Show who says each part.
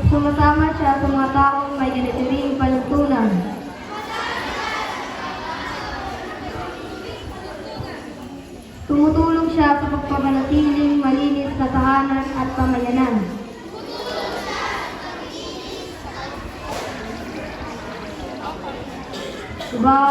Speaker 1: Sumasama siya sa mga taong may ganito ring panuntunan. Tumutulong siya sa pagpapanatiling malinis na tahanan at pamayanan. Diba,